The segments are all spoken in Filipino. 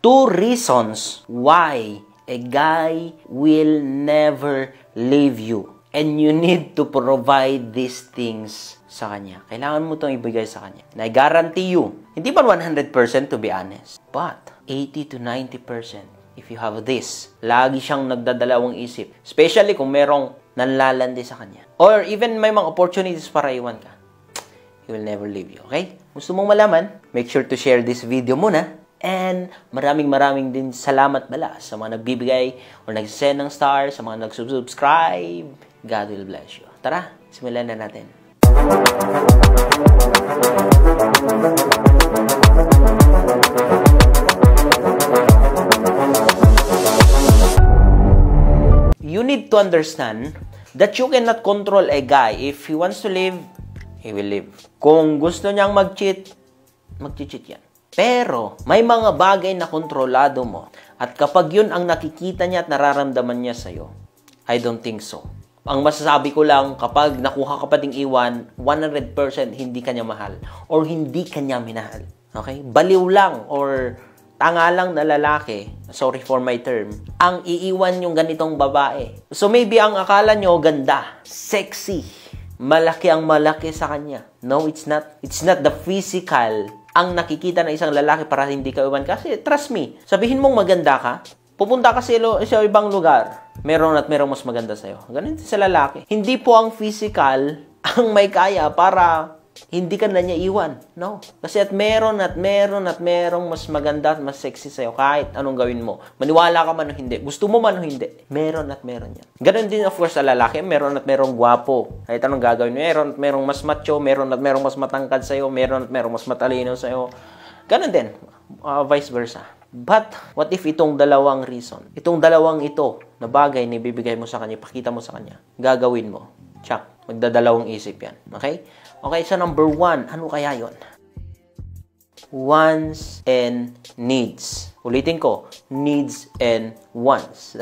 2 reasons why a guy will never leave you. And you need to provide these things sa kanya. Kailangan mo itong ibigay sa kanya. And I guarantee you, hindi man 100% to be honest, but 80 to 90% if you have this. Lagi siyang nagdadalawang isip. Especially kung merong nanlalandi sa kanya. Or even may mga opportunities para iwan ka. He will never leave you. Okay? Gusto mong malaman, make sure to share this video muna. And maraming din salamat bala sa mga nagbibigay o nagsisend ng star, sa mga nag-subscribe. God will bless you. Tara, simulan na natin. You need to understand that you cannot control a guy. If he wants to live, he will live. Kung gusto niyang mag-cheat, mag-cheat yan. Pero, may mga bagay na kontrolado mo. At kapag yun ang nakikita niya at nararamdaman niya sa'yo, I don't think so. Ang masasabi ko lang, kapag nakuha ka pa ding iwan, 100% hindi ka niya mahal. Or hindi ka niya minahal. Okay? Baliw lang or tanga lang na lalaki, sorry for my term, ang iiwan yung ganitong babae. So maybe ang akala nyo ganda, sexy, malaki ang malaki sa kanya. No, it's not. It's not the physical ang nakikita ng isang lalaki para hindi ka iwan. Kasi, trust me, sabihin mong maganda ka, pupunta ka sa ibang lugar, meron at merong mas maganda sa'yo. Ganun sa lalaki. Hindi po ang physical ang may kaya para hindi ka na niya iwan. No. Kasi at merong mas maganda at mas sexy sa'yo kahit anong gawin mo. Maniwala ka man o hindi. Gusto mo man o hindi. Meron at meron yan. Ganun din of course sa lalaki. Meron at merong gwapo. Kahit anong gagawin mo. Meron at merong mas macho. Meron at merong mas matangkad sa'yo. Meron at merong mas matalino sa'yo. Ganun din. Vice versa. But, what if itong dalawang reason, itong dalawang ito na bagay na ibibigay mo sa kanya, pakita mo sa kanya, gagawin mo. Check. Magdadalawang isip yan. Okay? Okay, so number 1, ano kaya yon? Wants and needs. Ulitin ko, needs and wants.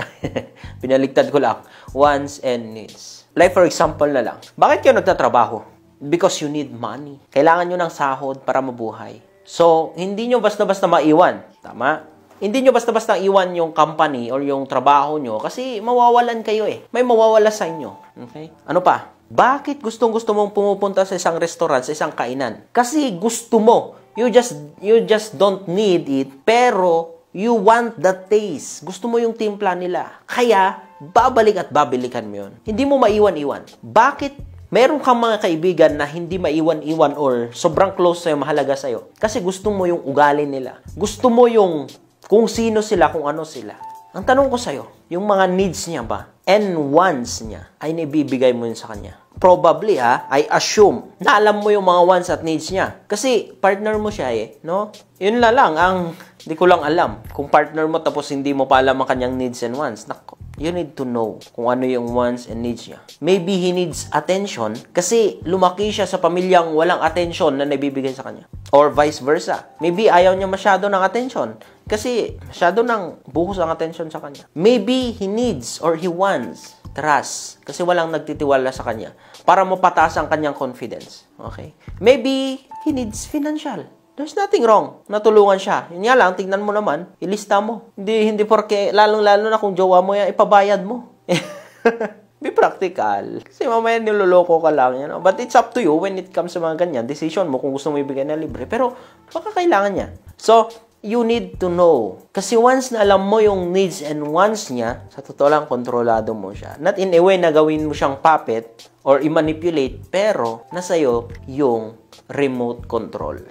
Pinaligtad ko lang. Wants and needs. Like for example na lang, bakit kayo nagtatrabaho? Because you need money. Kailangan nyo ng sahod para mabuhay. So, hindi nyo basta-basta maiwan. Tama? Hindi nyo basta-basta iwan yung company or yung trabaho nyo kasi mawawalan kayo eh. May mawawala sa inyo. Okay? Ano pa? Bakit gustong-gusto mong pumupunta sa isang restaurant, sa isang kainan? Kasi gusto mo. You just don't need it, pero you want the taste. Gusto mo yung timpla nila. Kaya, babalik at babalikan mo yun. Hindi mo maiwan-iwan. Bakit meron kang mga kaibigan na hindi maiwan-iwan or sobrang close sa'yo, mahalaga sa'yo? Kasi gusto mo yung ugali nila. Gusto mo yung kung sino sila, kung ano sila. Ang tanong ko sa'yo, yung mga needs niya ba and wants niya ay naibibigay mo yun sa kanya? Probably, I assume na alam mo yung mga wants at needs niya. Kasi partner mo siya eh, no? Yun na lang, hindi ko lang alam. Kung partner mo tapos hindi mo pa alam ang kanyang needs and wants, nako, you need to know kung ano yung wants and needs niya. Maybe he needs attention kasi lumaki siya sa pamilyang walang attention na nabibigay sa kanya. Or vice versa. Maybe ayaw niya masyado ng attention kasi masyado ng buhos ang attention sa kanya. Maybe he needs or he wants trust kasi walang nagtitiwala sa kanya para mapataas ang kanyang confidence. Okay? Maybe he needs financial. There's nothing wrong. Natulungan siya. Yun nga lang, tingnan mo naman, ilista mo. Hindi porke, lalong-lalo na kung jowa mo yan, ipabayad mo. Be practical. Kasi mamaya niloloko ka lang. You know? But it's up to you when it comes sa mga ganyan. Decision mo kung gusto mo ibigay na libre. Pero, baka kailangan niya. So, you need to know. Kasi once na alam mo yung needs and wants niya, sa totoo lang, kontrolado mo siya. Not in a way na gawin mo siyang puppet or i-manipulate, pero nasa'yo yung remote control.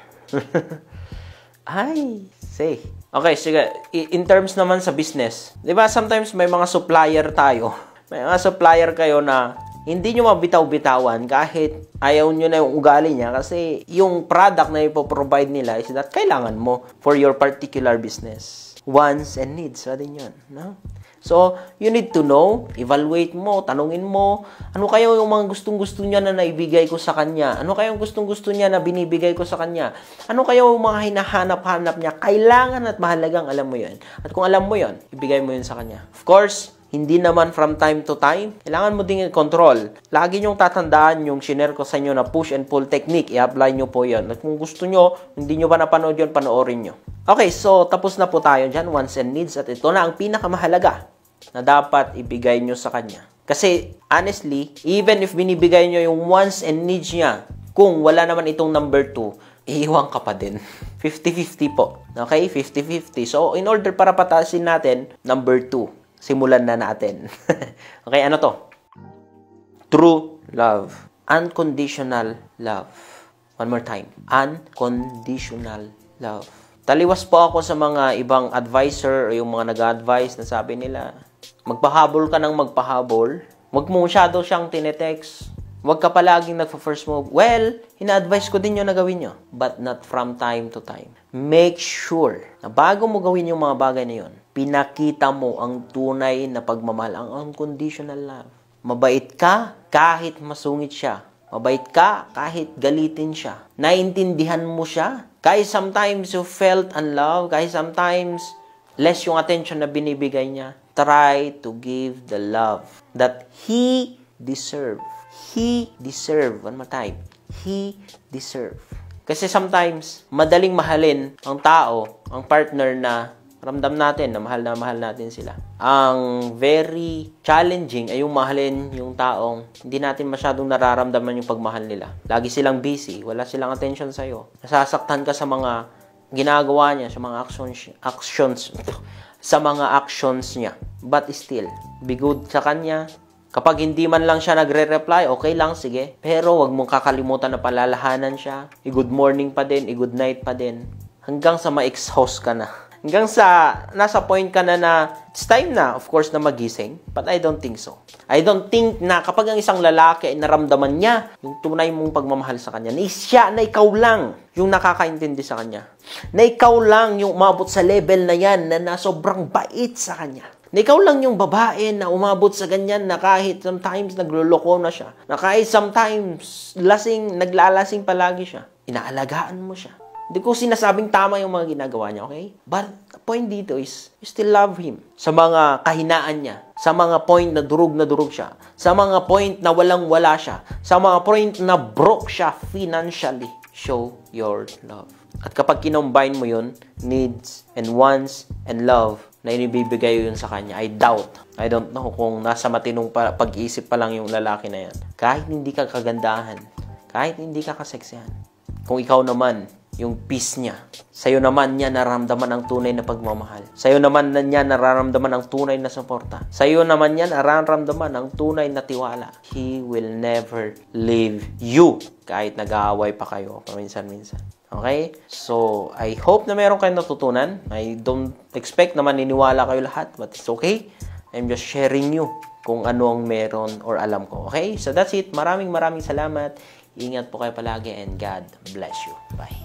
Ay, say. Okay, sige. In terms naman sa business, di ba sometimes may mga supplier tayo. May mga supplier kayo na hindi nyo mabitaw-bitawan kahit ayaw nyo na yung ugali niya kasi yung product na ipoprovide nila is that kailangan mo for your particular business. Wants and needs, din yun. No? So, you need to know, evaluate mo, tanungin mo, ano kayo yung mga gustong-gusto niya na naibigay ko sa kanya? Ano kayo yung gustong-gusto niya na binibigay ko sa kanya? Ano kayo yung mga hinahanap-hanap niya? Kailangan at mahalagang alam mo yun. At kung alam mo yun, ibigay mo yun sa kanya. Of course, hindi naman from time to time. Kailangan mo din control. Lagi niyong tatandaan yung share ko sa inyo na push and pull technique. I-apply nyo po yun. At kung gusto nyo, hindi nyo pa napanood yun, panoorin nyo. Okay, so tapos na po tayo dyan, wants and needs. At ito na ang pinakamahalaga na dapat ibigay nyo sa kanya. Kasi, honestly, even if binibigay nyo yung wants and needs niya, kung wala naman itong number 2, iiwan ka pa din. 50-50 po. Okay? 50-50. So, in order para patasin natin, number 2. Simulan na natin. Okay, ano to? True love. Unconditional love. One more time. Unconditional love. Taliwas po ako sa mga ibang advisor o yung mga nag-advise na sabi nila, magpahabol ka ng magpahabol. Huwag mo masyado siyang tinetext. Huwag ka palaging nagpa-first move. Well, ina-advise ko din yun na gawin nyo. But not from time to time. Make sure na bago mo gawin yung mga bagay na yun, pinakita mo ang tunay na pagmamahal, ang unconditional love. Mabait ka kahit masungit siya. Mabait ka kahit galitin siya. Naintindihan mo siya. Kahit sometimes you felt unloved, kahit sometimes less yung attention na binibigay niya, try to give the love that he deserve. He deserve. One more time. He deserve. Kasi sometimes, madaling mahalin ang tao, ang partner na ramdam natin na mahal natin sila. Ang very challenging ay yung mahalin yung taong hindi natin masyadong nararamdaman yung pagmahal nila. Lagi silang busy, wala silang attention sa'yo. Nasasaktan ka sa mga ginagawa niya, sa mga actions niya. But still, be good sa kanya. Kapag hindi man lang siya nagre-reply, okay lang, sige. Pero wag mong kakalimutan na palalahanan siya. I-good morning pa din, i-good night pa din. Hanggang sa ma-exhaust ka na. Hanggang sa nasa point ka na it's time na, of course, na magising. But I don't think so. I don't think na kapag ang isang lalaki ay naramdaman niya yung tunay mong pagmamahal sa kanya, na siya, na ikaw lang yung nakakaintindi sa kanya. Na ikaw lang yung umabot sa level na yan na sobrang bait sa kanya. Na ikaw lang yung babae na umabot sa ganyan na kahit sometimes nagluloko na siya. Na kahit sometimes naglalasing palagi siya. Inaalagaan mo siya. Hindi ko sinasabing tama yung mga ginagawa niya, okay? But the point dito is, you still love him. Sa mga kahinaan niya. Sa mga point na durug siya. Sa mga point na walang-wala siya. Sa mga point na broke siya financially. Show your love. At kapag kinombine mo yun, needs and wants and love, na inibibigay yun sa kanya, I don't know kung nasa matinong pag-iisip pa lang yung lalaki na yan. Kahit hindi ka kagandahan, kahit hindi ka kaseksihan, kung ikaw naman, yung peace niya, sa'yo naman niya nararamdaman ang tunay na pagmamahal. Sa'yo naman niya nararamdaman ang tunay na suporta. Sa'yo naman niya nararamdaman ang tunay na tiwala. He will never leave you kahit nag-aaway pa kayo paminsan-minsan. Okay? So, I hope na meron kayong natutunan. I don't expect na maniniwala kayo lahat, but it's okay. I'm just sharing you kung ano ang meron or alam ko. Okay? So, that's it. Maraming salamat. Ingat po kayo palagi and God bless you. Bye.